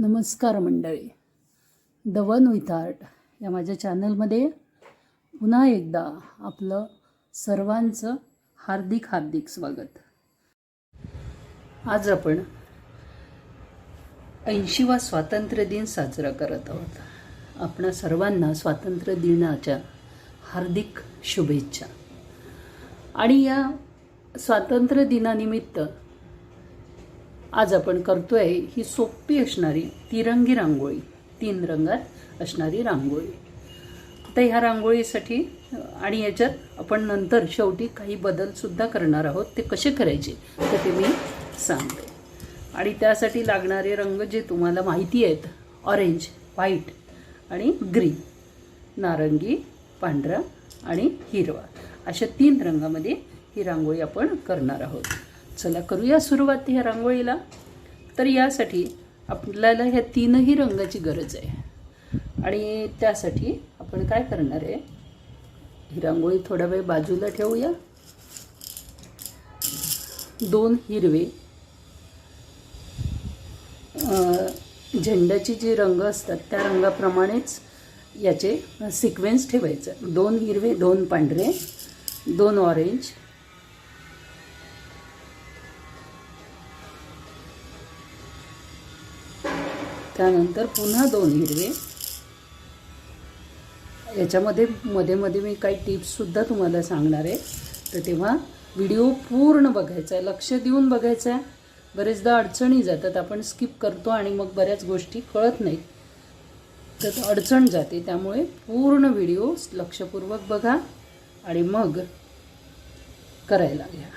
नमस्कार मंडळी, the one with art या माझ्या चॅनलमध्ये पुन्हा एकदा आपलं सर्वांचं हार्दिक स्वागत. आज आपण 80वा स्वातंत्र्य दिन साजरा करत आहोत. आपणा सर्वांना स्वातंत्र्य दिनाच्या हार्दिक शुभेच्छा. आणि या स्वातंत्र्य दिनानिमित्त आज आपण करतोय ही सोपी असणारी तिरंगी रांगोळी, 3 रंगात असणारी रांगोळी. आता ह्या रांगोळीसाठी आणि याच्यात आपण नंतर शेवटी काही बदलसुद्धा करणार आहोत. ते कसे करायचे तर ते मी सांगते. आणि त्यासाठी लागणारे रंग जे तुम्हाला माहिती आहेत, ऑरेंज, व्हाईट आणि ग्रीन, नारंगी, पांढरा आणि हिरवा, अशा 3 रंगामध्ये ही रांगोळी आपण करणार आहोत. चला करूया सुरुवात ह्या रांगोळीला. तर यासाठी आपल्याला ह्या 3ही रंगाची गरज आहे. आणि त्यासाठी आपण काय करणार आहे, ही रांगोळी थोडा वेळ बाजूला ठेवूया. 2 हिरवे झेंड्याची जी रंग असतात त्या रंगाप्रमाणेच याचे सिक्वेन्स ठेवायचं. 2 हिरवे, 2 पांढरे, 2 ऑरेंज, त्यानंतर पुन्हा 2 हिरवे. याच्यामध्ये मध्ये मी काही टिप्ससुद्धा तुम्हाला सांगणार आहे, तर तेव्हा व्हिडिओ पूर्ण बघायचा आहे, लक्ष देऊन बघायचा आहे. बरेचदा अडचणी जातात, आपण स्किप करतो आणि मग बऱ्याच गोष्टी कळत नाहीत, तर अडचण जाते. त्यामुळे पूर्ण व्हिडिओ लक्षपूर्वक बघा आणि मग करायला घ्या.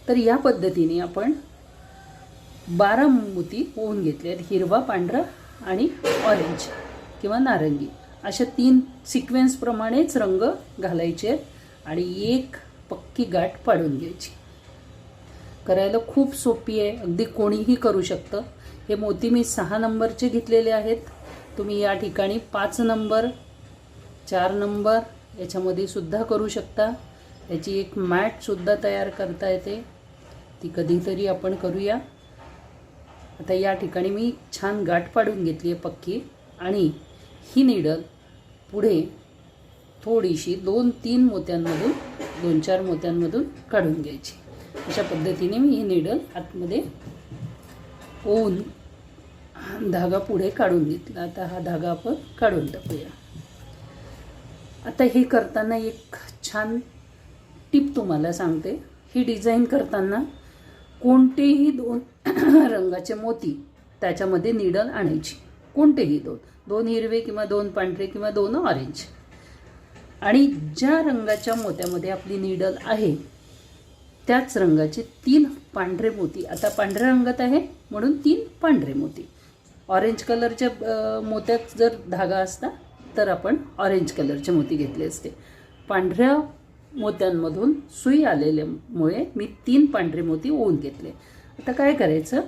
तर या पद्धतीने आपण 12 मोती होऊन घेतले आहेत. हिरवा, पांढरा आणि ऑरेंज किंवा नारंगी, अशा 3 सिक्वेन्सप्रमाणेच रंग घालायचे आहेत आणि एक पक्की गाठ पाडून घ्यायची. करायला खूप सोपी आहे, अगदी कोणीही करू शकतं. हे मोती मी 6 नंबरचे घेतलेले आहेत. तुम्ही या ठिकाणी 5 नंबर, 4 नंबर याच्यामध्ये सुद्धा करू शकता. याची एक मॅटसुद्धा तयार करता येते, ती कधीतरी आपण करूया. आता या ठिकाणी मी छान गाठ पाडून घेतली आहे पक्की. आणि ही नीडल पुढे थोडीशी 2-3 मोत्यांमधून, 2-4 मोत्यांमधून काढून घ्यायची. अशा पद्धतीने मी ही नीडल आतमध्ये ओवून धागा पुढे काढून घेतला. आता हा धागा आपण काढून टाकूया. आता हे करताना एक छान टिप तुम्हाला सांगते. ही डिझाईन करताना कोणतेही 2 रंगाचे मोती त्याच्यामध्ये नीडल आणायची. कोणतेही 2 हिरवे किंवा 2 पांढरे किंवा 2 ऑरेंज. आणि ज्या रंगाच्या मोत्यामध्ये आपली नीडल आहे त्याच रंगाचे 3 पांढरे मोती. आता पांढऱ्या रंगात आहे म्हणून 3 पांढरे मोती. ऑरेंज कलरच्या मोत्यात जर धागा असता तर आपण ऑरेंज कलरचे मोती घेतले असते. पांढऱ्या मोत्यांमधून सुई आलेल्यामुळे मी 3 पांढरे मोती ओवून घेतले. आता काय करायचं,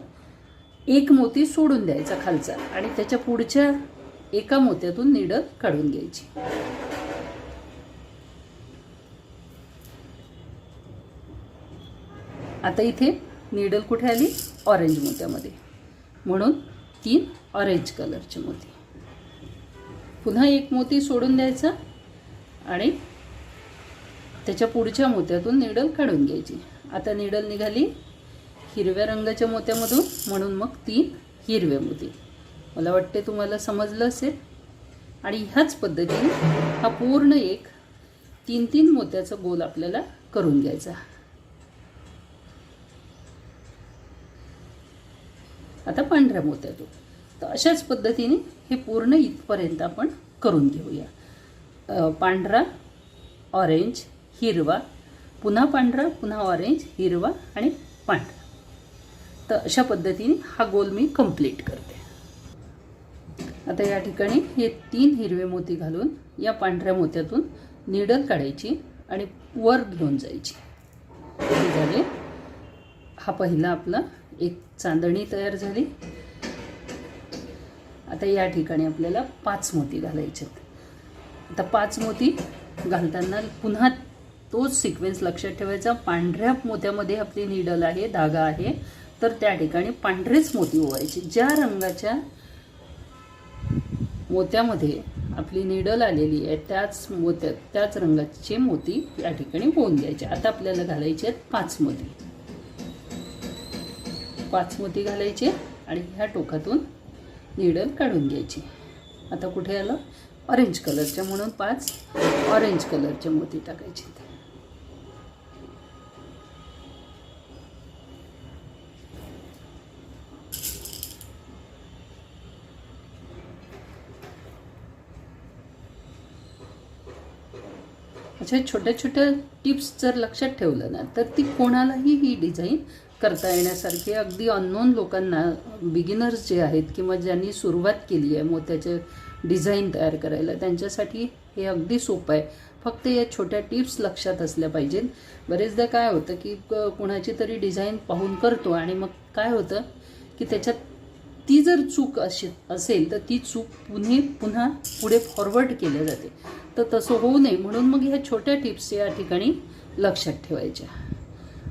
एक मोती सोडून द्यायचा खालचा आणि त्याच्या पुढच्या एका मोत्यातून नीडल काढून घ्यायची. आता इथे नीडल कुठे आली, ऑरेंज मोत्यामध्ये, म्हणून 3 ऑरेंज कलरचे मोती. पुन्हा एक मोती सोडून द्यायचा आणि त्याच्या पुढच्या मोत्यातून नीडल काढून घ्यायची. आता नीडल निघाली हिरव्या रंगाच्या मोत्यामधून, म्हणून मग 3 हिरवे मोती. मला वाटते तुम्हाला समजलं असेल. आणि ह्याच पद्धतीने हा पूर्ण एक 3-3 मोत्याचा गोल आपल्याला करून घ्यायचा. आता पांढऱ्या मोत्यातून. तर अशाच पद्धतीने हे पूर्ण इथपर्यंत आपण करून घेऊया. पांढरा, ऑरेंज, हिरवा, पुन्हा पांढरा, पुन्हा ऑरेंज, हिरवा आणि पांढरा. तर अशा पद्धतीने हा गोल मी कंप्लीट करते. आता या ठिकाणी हे 3 हिरवे मोती घालून या पांढऱ्या मोत्यातून नीडल काढायची आणि वर घेऊन जायची. झाले. हा पहिला आपला एक चांदणी तयार झाली. आता या ठिकाणी आपल्याला 5 मोती घालायचे आहेत. आता 5 मोती घालताना पुन्हा तोच सिक्वेन्स लक्षात ठेवायचा. पांढऱ्या मोत्यामध्ये आपली नीडल आहे, धागा आहे, तर त्या ठिकाणी पांढरेच मोती ओवायचे. ज्या रंगाच्या मोत्यामध्ये आपली निडल आलेली आहे त्याच रंगाचे मोती या ठिकाणी होऊन द्यायचे. आता आपल्याला घालायचे आहेत 5 मोती. 5 मोती घालायचे आणि ह्या टोकातून निडल काढून घ्यायची. आता कुठे आलं? ऑरेंज कलरच्या, म्हणून 5 ऑरेंज कलरचे मोती टाकायचे. अशा छोट्या छोट्या टिप्स जर लक्षात ठेवलं ना तर ती कोणालाही ही डिझाईन करता येण्यासारखी. अगदी अननोन लोकांना, बिगिनर्स जे आहेत किंवा ज्यांनी सुरुवात केली आहे मोत्याचे डिझाईन तयार करायला, त्यांच्यासाठी हे अगदी सोपं आहे. फक्त या छोट्या टिप्स लक्षात असल्या पाहिजेत. बरेचदा काय होतं की कोणाची तरी डिझाईन पाहून करतो आणि मग काय होतं की त्याच्यात ती जर चूक असेल तर ती चूक पुन्हा पुढे फॉरवर्ड केल्या जाते. तर तसं होऊ नये म्हणून मग ह्या छोट्या टिप्स या ठिकाणी लक्षात ठेवायच्या.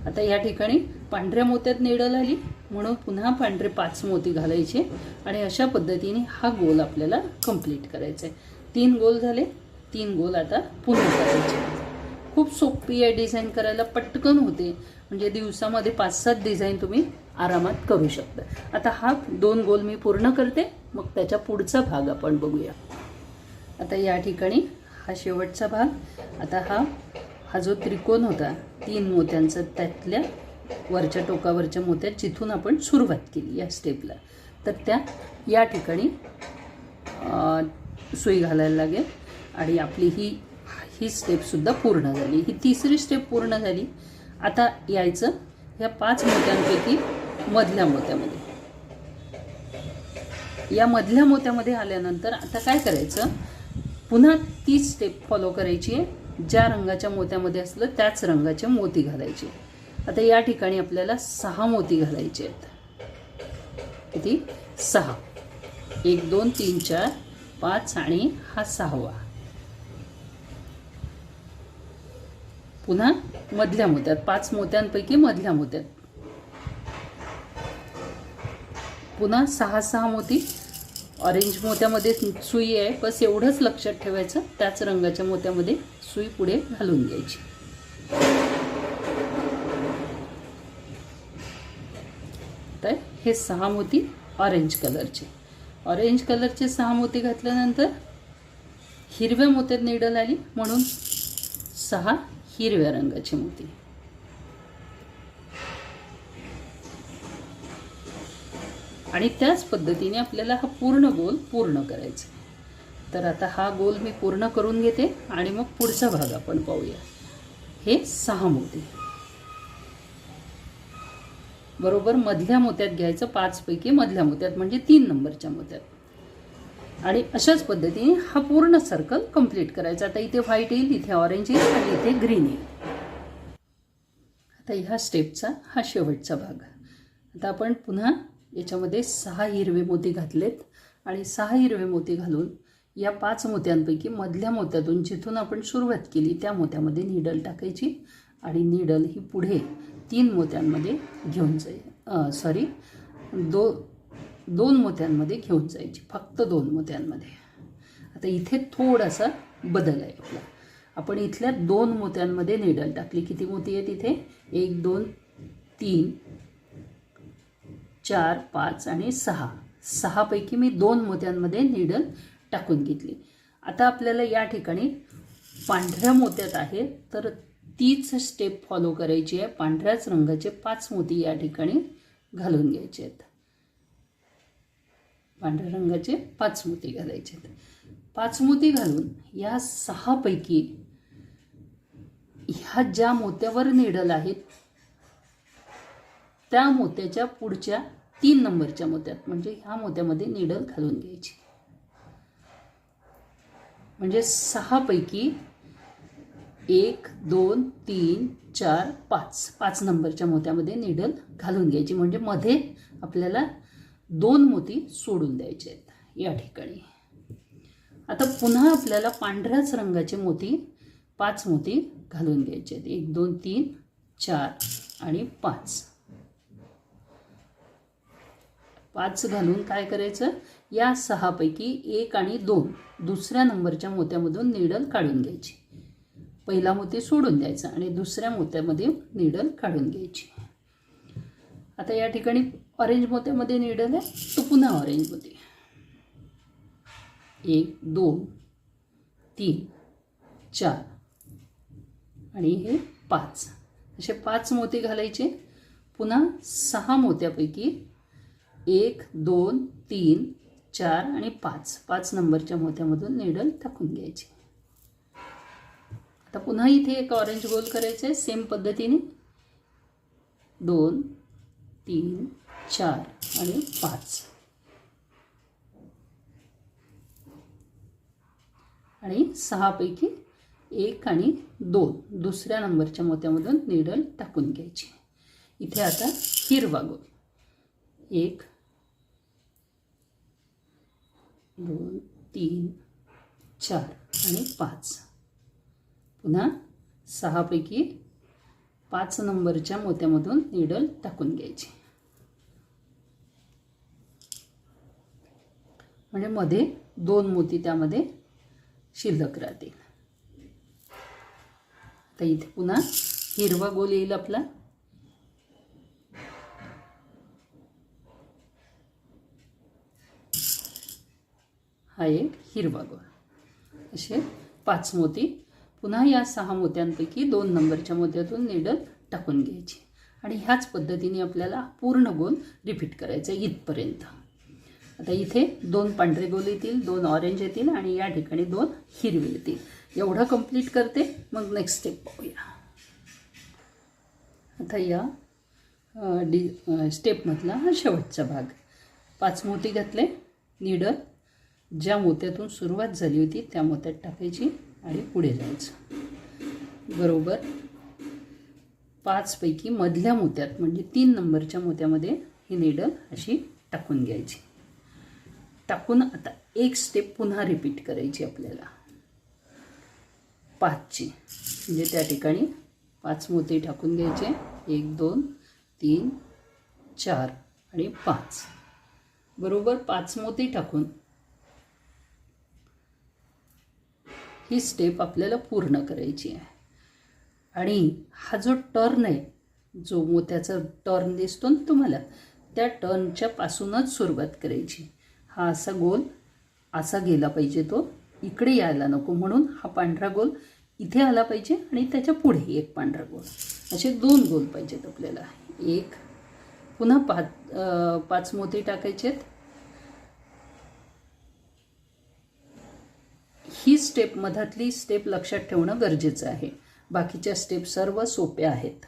आता या ठिकाणी पांढऱ्या मोत्यात निडल आली म्हणून पुन्हा पांढरे 5 मोती घालायचे आणि अशा पद्धतीने हा गोल आपल्याला कंप्लीट करायचा आहे. 3 गोल झाले. 3 गोल आता पुन्हा करायचे. खूप सोपी आहे डिझाईन करायला, पटकन होते. म्हणजे दिवसामध्ये 5-7 डिझाईन तुम्ही आरामात करू शकता. आता हा 2 गोल मी पूर्ण करते, मग त्याच्या पुढचा भाग आपण बघूया. आता या ठिकाणी हा शेवटचा भाग. आता हा जो त्रिकोण होता 3 मोत्यांचा, त्यातल्या वरच्या टोकावरच्या मोत्यात जिथून आपण सुरुवात केली या स्टेपला, तर त्या या ठिकाणी सुई घालायला लागेल आणि आपली ही स्टेपसुद्धा पूर्ण झाली. ही 3री स्टेप पूर्ण झाली. आता यायचं ह्या 5 मोत्यांपैकी मधल्या मोत्यामध्ये. या मधल्या मोत्यामध्ये आल्यानंतर आता काय करायचं, पुन्हा तीच स्टेप फॉलो करायची आहे. ज्या रंगाच्या मोत्यामध्ये असलं त्याच रंगाचे मोती घालायचे. आता या ठिकाणी आपल्याला 6 मोती घालायचे आहेत. किती? 6. 1 2 3 4 5 आणि हा 6वा. पुन्हा मधल्या मोत्यात 5 मोत्यांपैकी मधल्या मोत्यात पुन्हा 6 मोती. ऑरेंज मोत्यामध्ये सुई आहे, बस एवढंच लक्षात ठेवायचं. त्याच रंगाच्या मोत्यामध्ये सुई पुढे घालून घ्यायची. तर हे 6 मोती ऑरेंज कलरचे. ऑरेंज कलरचे 6 मोती घातल्यानंतर हिरव्या मोत्यात निडल आली म्हणून 6 हिरव्या रंगाचे मोती. आणि त्याच पद्धतीने आपल्याला हा पूर्ण गोल पूर्ण करायचा. तर आता हा गोल मी पूर्ण करून घेते आणि मग पुढचा भाग आपण पाहूया. हे 6 मोती बरोबर मधल्या मोत्यात घ्यायचं. 5 पैकी मधल्या मोत्यात म्हणजे 3 नंबरच्या मोत्यात. आणि अशाच पद्धतीने हा पूर्ण सर्कल कंप्लीट करायचा. आता इथे व्हाईट येईल, इथे ऑरेंज येईल आणि इथे ग्रीन येईल. आता ह्या स्टेपचा हा शेवटचा भाग. आता आपण पुन्हा याच्यामध्ये 6 हिरवे मोती घातलेत आणि 6 हिरवे मोती घालून या 5 मोत्यांपैकी मधल्या मोत्यातून जिथून आपण सुरुवात केली त्या मोत्यामध्ये निडल टाकायची आणि निडल ही पुढे 3 मोत्यांमध्ये घेऊन जाईल. 2 मोत्यांमध्ये घेऊन जायची, फक्त 2 मोत्यांमध्ये. आता इथे थोडासा बदल आहे आपला. आपण इथल्या 2 मोत्यांमध्ये निडल टाकली. किती मोती आहेत इथे? 1 2 3 4 5 आणि 6. 6 पैकी मी 2 मोत्यांमध्ये निडल टाकून घेतली. आता आपल्याला या ठिकाणी पांढऱ्या मोत्यात आहे तर तीच स्टेप फॉलो करायची आहे. पांढऱ्याच रंगाचे 5 मोती या ठिकाणी घालून घ्यायचे आहेत. पांढऱ्या रंगाचे 5 मोती घालायचे आहेत. 5 मोती घालून या 6 पैकी ह्या ज्या मोत्यावर निडल आहेत त्या मोत्याच्या पुढच्या 3 नंबरच्या मोत्यात म्हणजे ह्या मोत्यामध्ये निडल घालून घ्यायची. म्हणजे 6 पैकी 1 2 3 4 5 नंबरच्या मोत्यामध्ये निडल घालून घ्यायची. म्हणजे मध्ये आपल्याला 2 मोती सोडून द्यायचे आहेत या ठिकाणी. आता पुन्हा आपल्याला पांढऱ्याच रंगाचे मोती 5 मोती घालून घ्यायचे आहेत. 1 2 3 4 आणि 5. 5 घालून काय करायचं, या 6 पैकी 1 आणि 2 दुसऱ्या नंबरच्या मोत्यामधून नीडल काढून घ्यायची. पहिला मोती सोडून द्यायचा आणि दुसऱ्या मोत्यामध्ये नीडल काढून घ्यायची. आता या ठिकाणी ऑरेंज मोत्यामध्ये नीडल आहे, तो पुन्हा ऑरेंजमध्ये 1 2 3 4 आणि हे 5 असे 5 मोती घालायचे. पुन्हा 6 मोत्यापैकी 1 2 3 4 आणि 5 नंबरच्या मोत्यामधून नीडल टाकून घ्यायची. आता पुन्हा इथे एक ऑरेंज गोल करायचं आहे सेम पद्धतीने 2 3 4 आणि 5 आणि 6 पैकी 1 आणि 2 दुसऱ्या नंबरच्या मोत्यामधून नीडल टाकून घ्यायची. इथे आता हिरवा गोल 1 2 3 4 आणि 5 पुन्हा 6 पैकी 5 नंबरच्या मोत्यामधून नीडल टाकून घ्यायची. म्हणजे मध्ये 2 मोती त्यामध्ये शिल्लक राहतील. आता इथे पुन्हा हिरवा गोल येईल आपला. हा एक हिरवा गोल. असे 5 मोती पुन्हा या 6 मोत्यांपैकी 2 नंबरच्या मोत्यातून नीडल टाकून घ्यायची आणि ह्याच पद्धतीने आपल्याला पूर्ण गोल रिपीट करायचं इथपर्यंत. आता इथे 2 पांढरे गोल येतील, 2 ऑरेंज येतील आणि या ठिकाणी 2 हिरवे येतील. एवढं कंप्लीट करते, मग नेक्स्ट स्टेप पाहूया. आता या स्टेपमधला हा शेवटचा भाग. 5 मोती घातले, नीडल ज्या मोत्यातून सुरुवात झाली होती त्या मोत्यात टाकायची आणि पुढे जायचं. बरोबर 5 पैकी मधल्या मोत्यात म्हणजे 3 नंबरच्या मोत्यामध्ये ही नीडल अशी टाकून घ्यायची. टाकून आता एक स्टेप पुन्हा रिपीट करायची आपल्याला 5ची. म्हणजे त्या ठिकाणी 5 मोती टाकून घ्यायचे 1 2 3 4 आणि 5. बरोबर 5 मोती टाकून ही स्टेप आपल्याला पूर्ण करायची आहे. आणि हा जो टर्न आहे, जो मोत्याचा टर्न दिसतो ना तुम्हाला, त्या टर्नच्या पासूनच सुरुवात करायची. हा असा गोल असा गेला पाहिजे, तो इकडे यायला नको, म्हणून हा पांढरा गोल इथे आला पाहिजे आणि त्याच्या पुढे एक पांढरा गोल. असे 2 गोल पाहिजेत आपल्याला. एक पुन्हा 5 मोती टाकायचेत. ही स्टेप मधातली स्टेप लक्षात ठेवणं गरजेचं आहे. बाकीच्या स्टेप सर्व सोप्या आहेत.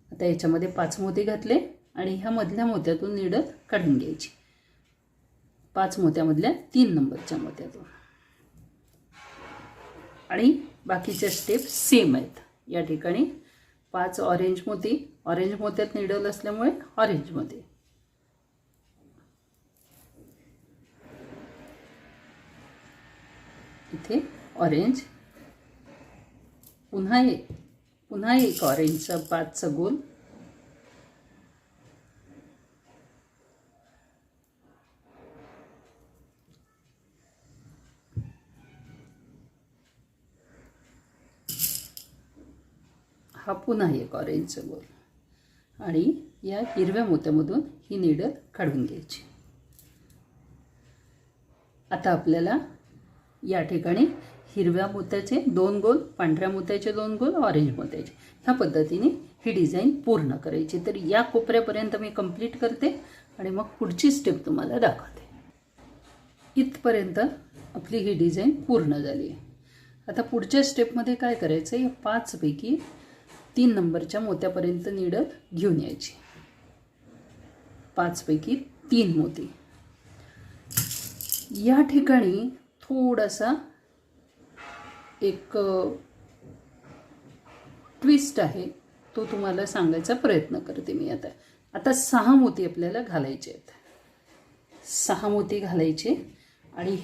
आता याच्यामध्ये 5 मोती घातले आणि ह्या मधल्या मोत्यातून नीडल काढून घ्यायची. 5 मोत्यामधल्या 3 नंबरच्या मोत्यातून. आणि बाकीच्या स्टेप सेम आहेत. या ठिकाणी 5 ऑरेंज मोत्यात नीडल असल्यामुळे ऑरेंजमध्ये. इथे ऑरेंज, पुन्हा एक ऑरेंजचा 5चा गोल. हा पुन्हा एक ऑरेंजचा गोल आणि या हिरव्या मोत्यामधून ही नीडल काढून घ्यायची. आता आपल्याला या ठिकाणी हिरव्या मोत्याचे 2 गोल, पांढऱ्या मोत्याचे 2 गोल, ऑरेंज मोत्याचे, ह्या पद्धतीने ही डिझाईन पूर्ण करायची. तर या कोपऱ्यापर्यंत मी कंप्लीट करते आणि मग पुढची स्टेप तुम्हाला दाखवते. इथपर्यंत आपली ही डिझाईन पूर्ण झाली आहे. आता पुढच्या स्टेपमध्ये काय करायचं, या 5 पैकी 3 नंबरच्या मोत्यापर्यंत नीडल घेऊन यायची. 5 पैकी 3 मोती. या ठिकाणी थोडासा एक ट्विस्ट आहे, तो तुम्हाला सांगायचा प्रयत्न करते मी. आता 6 मोती आपल्याला घालायचे आहेत. 6 मोती घालायचे आणि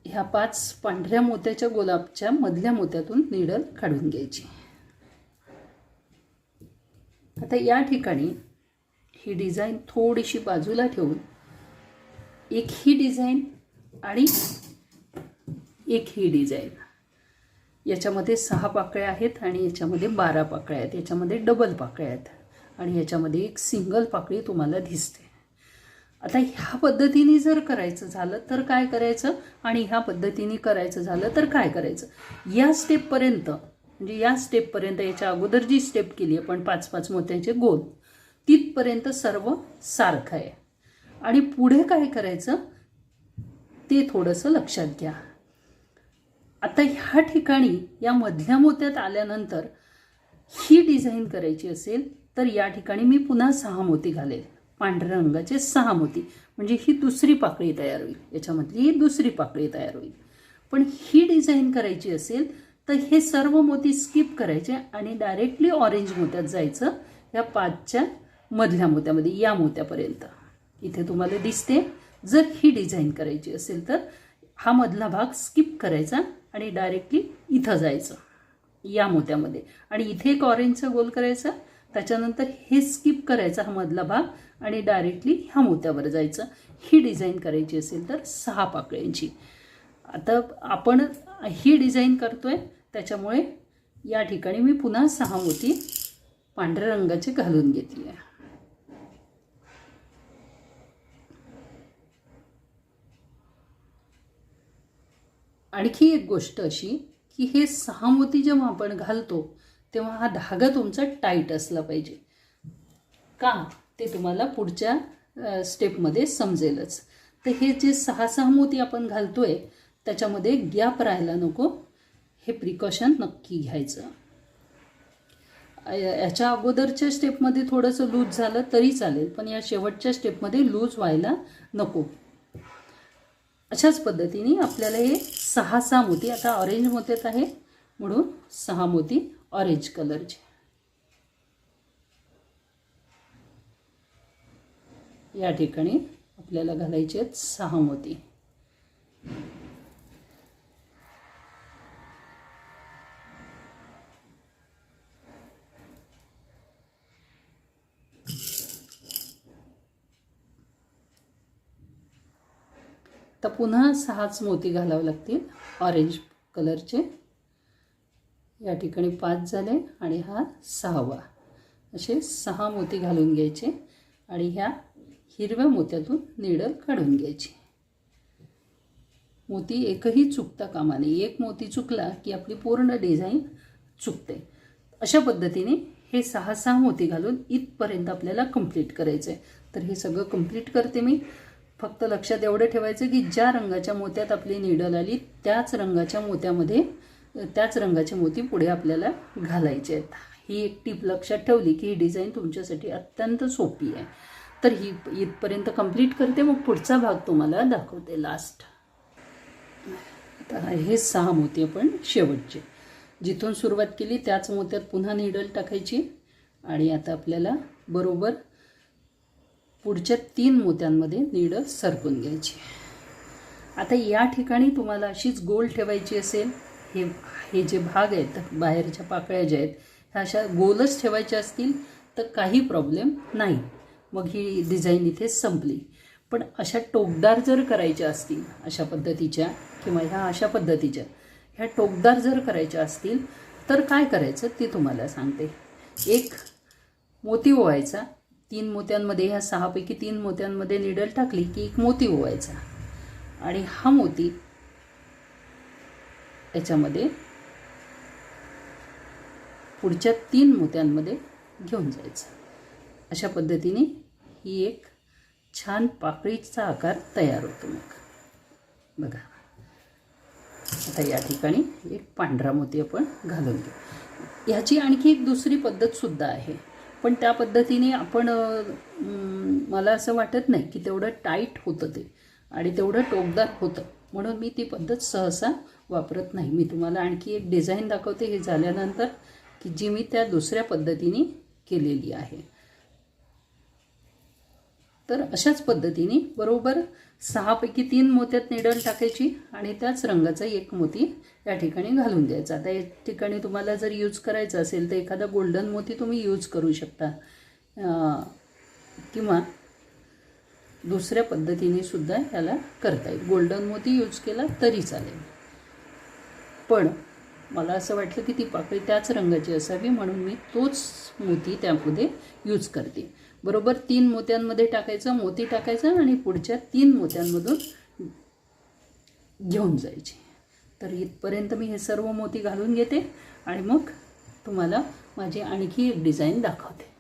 ह्या 5 पांढऱ्या मोत्याच्या गोलापच्या मधल्या मोत्यातून नीडल काढून घ्यायची. आता या ठिकाणी ही डिझाईन थोडीशी बाजूला ठेवून एक ही डिझाईन आणि एक ही डिझाईन. याच्यामध्ये 6 पाकळ्या आहेत आणि याच्यामध्ये 12 पाकळ्या आहेत. याच्यामध्ये डबल पाकळ्या आहेत आणि याच्यामध्ये एक सिंगल पाकळी तुम्हाला दिसते. आता ह्या पद्धतीने जर करायचं झालं तर काय करायचं आणि ह्या पद्धतीने करायचं झालं तर काय करायचं. या स्टेपपर्यंत म्हणजे या स्टेपपर्यंत, याच्या अगोदर जी स्टेप केली आपण 5-5 मोत्यांचे गोल, तिथपर्यंत सर्व सारखं आहे. आणि पुढे काय करायचं ते थोडंसं लक्षात घ्या. आता ह्या ठिकाणी या मधल्या मोत्यात आल्यानंतर ही डिझाईन करायची असेल तर या ठिकाणी मी पुन्हा 6 मोती घालेल, पांढऱ्या रंगाचे 6 मोती, म्हणजे ही दुसरी पाकळी तयार होईल. याच्यामधली ही दुसरी पाकळी तयार होईल. पण ही डिझाईन करायची असेल तर हे सर्व मोती स्किप करायचे आणि डायरेक्टली ऑरेंज मोत्यात जायचं. या 5च्या मधल्या मोत्यामध्ये, या मोत्यापर्यंत इथे तुम्हाला दिसते. जर ही डिझाईन करायची असेल तर हा मधला भाग स्किप करायचा आणि डायरेक्टली इथं जायचं या मोत्यामध्ये, आणि इथे एक ऑरेंजचा गोल करायचा. त्याच्यानंतर हे स्किप करायचा हा मधला भाग आणि डायरेक्टली ह्या मोत्यावर जायचं. ही डिझाईन करायची असेल तर 6 पाकळ्यांची. आता आपण ही डिझाईन करतोय त्याच्यामुळे या ठिकाणी मी पुन्हा 6 मोती पांढऱ्या रंगाचे घालून घेतली आहे. आणखी एक गोष्ट अशी की हे 6 मोती जेव्हा आपण घालतो तेव्हा हा धागा तुमचा टाईट असला पाहिजे. का ते तुम्हाला पुढच्या स्टेपमध्ये समजेलच. तर हे जे 6 मोती आपण घालतोय त्याच्यामध्ये गॅप राहायला नको, हे प्रिकॉशन नक्की घ्यायचं. याच्या अगोदरच्या स्टेपमध्ये थोडंसं लूज झालं तरी चालेल, पण या शेवटच्या स्टेपमध्ये लूज व्हायला नको. अशाच पद्धतीने आपल्याला हे 6 मोती, आता ऑरेंज मोत्यात आहे म्हणून 6 मोती ऑरेंज कलरचे या ठिकाणी आपल्याला घालायचे आहेत 6 मोती. तर पुन्हा 6च मोती घालावे लागतील ऑरेंज कलरचे. या ठिकाणी 5 झाले आणि हा 6वा. असे 6 मोती घालून घ्यायचे आणि ह्या हिरव्या मोत्यातून निडल काढून घ्यायची. मोती एकही चुकता कामा नये. एक मोती चुकला की आपली पूर्ण डिझाईन चुकते. अशा पद्धतीने हे 6 मोती घालून इथपर्यंत आपल्याला कंप्लीट करायचं आहे. तर हे सगळं कंप्लीट करते मी. फक्त लक्षात एवढं ठेवायचं की ज्या रंगाच्या मोत्यात आपली निडल आली त्याच रंगाच्या मोत्यामध्ये त्याच रंगाचे मोती पुढे आपल्याला घालायचे आहेत. ही एक टीप लक्षात ठेवली की ही डिझाईन तुमच्यासाठी अत्यंत सोपी आहे. तर ही इथपर्यंत कंप्लीट करते, मग पुढचा भाग तुम्हाला दाखवते लास्ट. आता हे 6 मोती आपण शेवटचे जिथून सुरुवात केली त्याच मोत्यात पुन्हा निडल टाकायची आणि आता आपल्याला बरोबर पुढच्या 3 मोत्यांमध्ये निडल सरकून घ्यायची. आता या ठिकाणी तुम्हाला अशीच गोल ठेवायची असेल, हे जे भाग आहेत बाहेरच्या पाकळ्या ज्या आहेत ह्या अशा गोलच ठेवायच्या असतील तर काही प्रॉब्लेम नाही, मग ही डिझाईन इथे संपली. पण अशा टोकदार जर करायच्या असतील अशा पद्धतीच्या किंवा ह्या अशा पद्धतीच्या ह्या टोकदार जर करायच्या असतील तर काय करायचं ते तुम्हाला सांगते. एक मोती ओवायचा, 3 मोत्यांमध्ये ह्या 6 पैकी 3 मोत्यांमध्ये निडल टाकली की एक मोती ओवायचा आणि हा मोती याच्यामध्ये पुढच्या 3 मोत्यांमध्ये घेऊन जायचं. अशा पद्धतीने ही एक छान पाकळीचा आकार तयार होतो. मग बघा आता या ठिकाणी एक पांढरा मोती आपण घालून घेऊ. ह्याची आणखी एक दुसरी पद्धतसुद्धा आहे, पण त्या पद्धतीने आपण मला असं वाटत नाही की तेवढं टाईट होतं ते आणि तेवढं टोकदार होतं, म्हणून मी ती पद्धत सहसा वापरत नाही. मी तुम्हाला आणखी एक डिझाईन दाखवते हे झाल्यानंतर की जी मी त्या दुसऱ्या पद्धतीने केलेली आहे. तर अशाच पद्धतीने बरोबर 6 पैकी 3 मोत्यात निडल टाकायची आणि त्याच रंगाचा एक मोती या ठिकाणी घालून द्यायचा. आता या ठिकाणी तुम्हाला जर यूज करायचं असेल तर एखादा गोल्डन मोती तुम्ही यूज करू शकता किंवा दुसऱ्या पद्धतीने सुद्धा ह्याला करता येईल. गोल्डन मोती यूज केला तरी चालेल, पण मला असं वाटलं की ती पाकळी त्याच रंगाची असावी म्हणून मी तोच मोती त्यामध्ये यूज करते. बरोबर 3 मोत्यांमध्ये टाकायचा, मोती टाकायचा आणि पुढच्या 3 मोत्यांमधून घेऊन जायचे. तर इथपर्यंत मी हे सर्व मोती घालून घेते आणि मग तुम्हाला माझी आणखी एक डिझाईन दाखवते.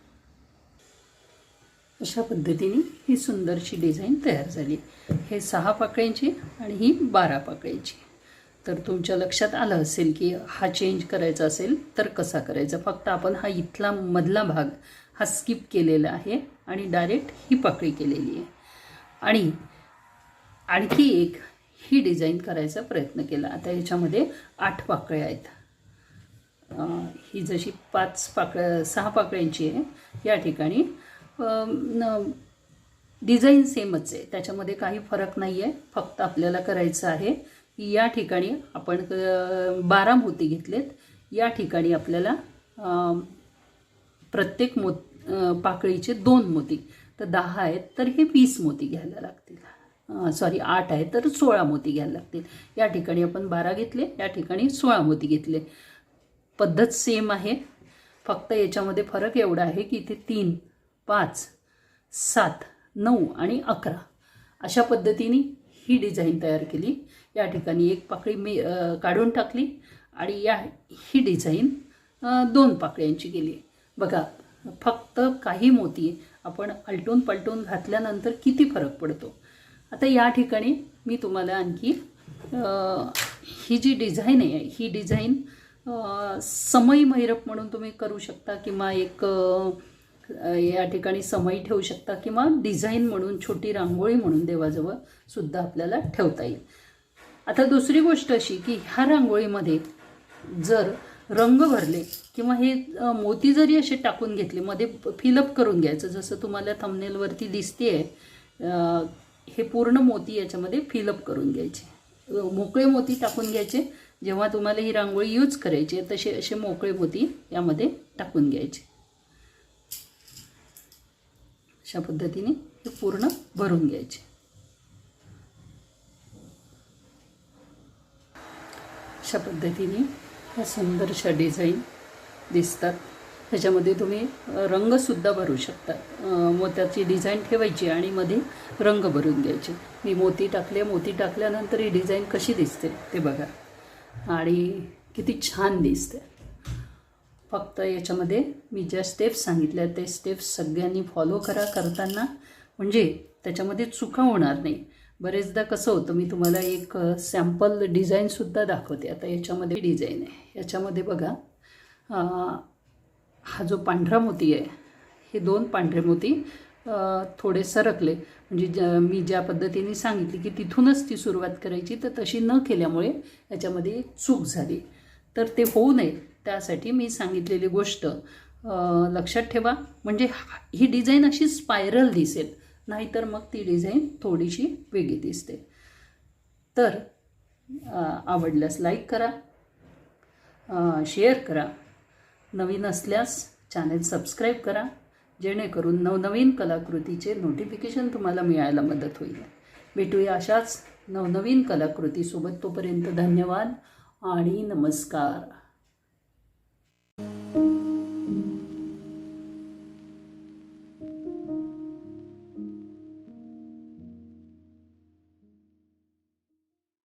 अशा पद्धतीने ही सुंदरशी डिझाईन तयार झाली. हे 6 पाकळ्यांची आणि ही 12 पाकळ्यांची. तर तुमच्या लक्षात आलं असेल की हा चेंज करायचा असेल तर कसा करायचा. फक्त आपण हा इथला मधला भाग हा स्किप केलेला आहे आणि डायरेक्ट ही पाकळी केलेली आहे. आणि आणखी एक ही डिझाईन करायचा प्रयत्न केला. आता याच्यामध्ये 8 पाकळ्या आहेत. ही जशी 6 पाकळ्यांची आहे, या ठिकाणी डिझाईन सेमच आहे, त्याच्यामध्ये काही फरक नाही आहे. फक्त आपल्याला करायचं आहे की या ठिकाणी आपण 12 मोती घेतलेत, या ठिकाणी आपल्याला प्रत्येक पाकळीचे 2 मोती, तर 10 आहेत तर हे 20 मोती घ्यायला लागतील. 8 आहे तर 16 मोती घ्यायला लागतील. या ठिकाणी आपण 12 घेतले, या ठिकाणी 16 मोती घेतले. पद्धत सेम आहे, फक्त याच्यामध्ये फरक एवढा आहे की इथे 3, 5, 7, 9 आणि 11 अशा पद्धतीने ही डिझाईन तयार केली. या ठिकाणी एक पाकळी मी काढून टाकली आणि ही डिझाईन 2 पाकळ्यांची केली. बघा, फक्त काही मोती आपण आलटून पलटून घातल्यानंतर किती फरक पडतो. आता या ठिकाणी मी तुम्हाला आणखी ही जी डिझाईन आहे, ही डिझाईन समई मैरप म्हणून तुम्ही करू शकता किंवा एक या ठिकाणी समई ठेवू शकता किंवा डिझाईन म्हणून छोटी रांगोळी म्हणून देवाजवळ सुद्धा आपल्याला ठेवता येईल. आता दुसरी गोष्ट अशी की ह्या रांगोळीमध्ये जर रंग भरले किंवा हे मोती जरी असे टाकून घेतले, मध्ये फिलअप करून घ्यायचं, जसं तुम्हाला थंबनेलवरती दिसते हे पूर्ण मोती याच्यामध्ये फिलअप करून घ्यायचे. मोकळे मोती टाकून घ्यायचे. जेव्हा तुम्हाला ही रांगोळी यूज करायची तसे असे मोकळे मोती यामध्ये टाकून घ्यायचे. अशा पद्धतीने हे पूर्ण भरून घ्यायचे. अशा पद्धतीने ह्या सुंदरशा डिझाईन दिसतात. ह्याच्यामध्ये तुम्ही रंगसुद्धा भरू शकता. मोत्याची डिझाईन ठेवायची आणि मध्ये रंग भरून घ्यायचे. मी मोती टाकले, मोती टाकल्यानंतर ही डिझाईन कशी दिसते ते बघा आणि किती छान दिसते. फक्त याच्यामध्ये मी ज्या स्टेप्स सांगितल्या ते स्टेप्स सगळ्यांनी फॉलो करा करताना, म्हणजे त्याच्यामध्ये चुका होणार नाही. बरेचदा कसं होतं, मी तुम्हाला एक सॅम्पल डिझाईनसुद्धा दाखवते. आता याच्यामध्ये डिझाईन आहे, याच्यामध्ये बघा हा जो पांढरा मोती आहे, हे 2 पांढरे मोती थोडे सरकले, म्हणजे मी ज्या पद्धतीने सांगितली की तिथूनच ती सुरुवात करायची, तर तशी न केल्यामुळे याच्यामध्ये एक चूक झाली. तर ते होऊ नये त्यासाठी मी सांगितलेली गोष्ट लक्षात ठेवा, म्हणजे ही डिझाईन अशी स्पायरल दिसेल, नाहीतर मग ती डिझाईन थोडीशी वेगळी दिसते. तर आवडल्यास लाईक करा, शेअर करा, नवीन असल्यास चॅनेल सबस्क्राईब करा, जेणेकरून नवनवीन कलाकृतीचे नोटिफिकेशन तुम्हाला मिळायला मदत होईल. भेटूया अशाच नवनवीन कलाकृतीसोबत. तोपर्यंत धन्यवाद आणि नमस्कार.